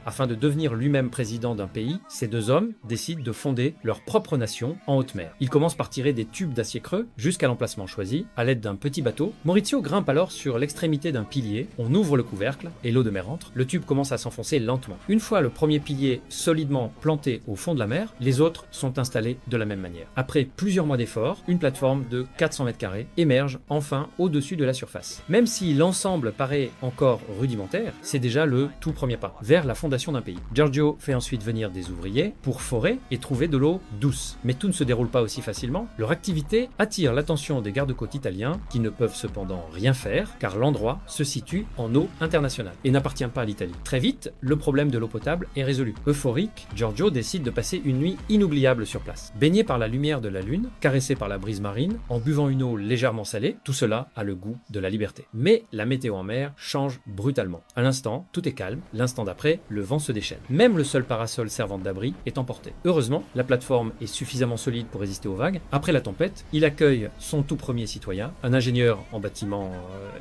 Afin de devenir lui-même président d'un pays, ces deux hommes décident de fonder leur propre nation en haute mer. Ils commencent par tirer des tubes d'acier creux jusqu'à l'emplacement choisi, à l'aide d'un petit bateau. Maurizio grimpe alors sur l'extrémité d'un pilier, on ouvre le couvercle et l'eau de mer entre. Le tube commence à s'enfoncer lentement. Une fois le premier pilier solidement planté au fond de la mer, les autres sont installés de la même manière. Après plusieurs mois d'efforts, une plateforme de 400 mètres carrés émerge enfin au-dessus de la surface. Même si l'ensemble paraît encore rudimentaire, c'est déjà le tout premier pas vers la fondation d'un pays. Giorgio fait ensuite venir des ouvriers pour forer et trouver de l'eau douce. Mais tout ne se déroule pas aussi facilement. Leur activité attire l'attention des gardes-côtes italiens qui ne peuvent cependant rien faire car l'endroit se situe en eau internationale et n'appartient pas à l'Italie. Très vite, le problème de l'eau potable est résolu. Euphorique, Giorgio décide de passer une nuit inoubliable sur place. Baigné par la lumière de la lune, caressé par la brise marine, en buvant une eau légèrement salée, tout cela a le goût de la liberté. Mais la météo en mer change brutalement. À l'instant, tout est calme. L'instant d'après, le vent se déchaîne. Même le seul parasol servant d'abri est emporté. Heureusement, la plateforme est suffisamment solide pour résister aux vagues. Après la tempête, il accueille son tout premier citoyen, un ingénieur en bâtiment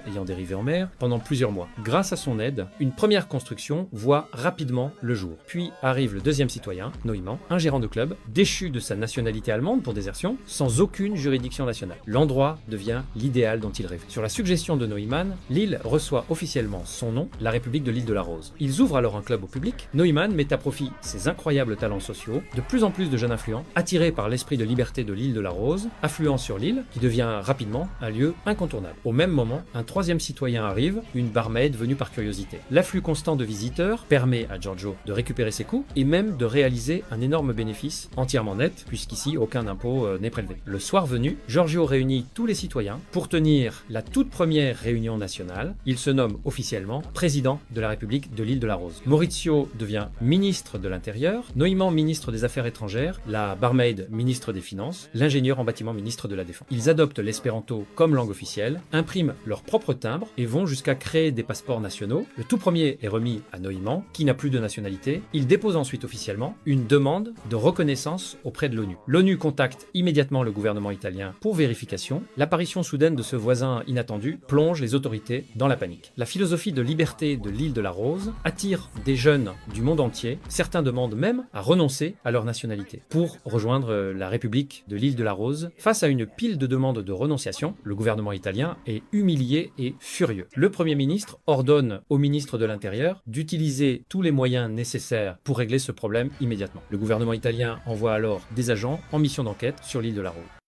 ayant dérivé en mer, pendant plusieurs mois. Grâce à son aide, une première construction voit rapidement le jour. Puis arrive le deuxième citoyen, Neumann, un gérant de club, déchu de sa nationalité allemande pour désertion, sans aucune juridiction nationale. L'endroit devient l'idéal dont il rêve. Sur la suggestion de Neumann, l'île reçoit officiellement son nom, la République de l'île de la Rose. Ils ouvrent alors un club au public. Neumann met à profit ses incroyables talents sociaux, de plus en plus de jeunes influents, attirés par l'esprit de liberté de l'île de la Rose, affluent sur l'île, qui devient rapidement un lieu incontournable. Au même moment, un troisième citoyen arrive, une barmaid venue par curiosité. L'afflux constant de visiteurs permet à Giorgio de récupérer ses coûts et même de réaliser un énorme bénéfice entièrement net, puisqu'ici aucun impôt n'est prélevé. Le soir venu, Giorgio réunit tous les citoyens pour tenir la toute première réunion nationale. Il se nomme officiellement président de la République de l'île de la Rose. Maurizio devient ministre de l'Intérieur, Neumann ministre des Affaires étrangères, la barmaid ministre des Finances, l'ingénieur en bâtiment ministre de la Défense. Ils adoptent l'espéranto comme langue officielle, impriment leur propre timbre et vont jusqu'à créer des passeports nationaux. Le tout premier est remis à Neumann, qui n'a plus de nationalité. Il dépose ensuite officiellement une demande de reconnaissance auprès de l'ONU. L'ONU contacte immédiatement le gouvernement italien pour vérification. L'apparition soudaine de ce voisin inattendu plonge les autorités dans la panique. La philosophie de liberté de l'île de la Rose attire des jeunes du monde entier. Certains demandent même à renoncer à leur nationalité pour rejoindre la République de l'île de la Rose. Face à une pile de demandes de renonciation, le gouvernement italien est humilié et furieux. Le Premier ministre ordonne au ministre de l'Intérieur d'utiliser tous les moyens nécessaires pour régler ce problème immédiatement. Le gouvernement italien envoie alors des agents en mission d'enquête sur l'île de la Rose.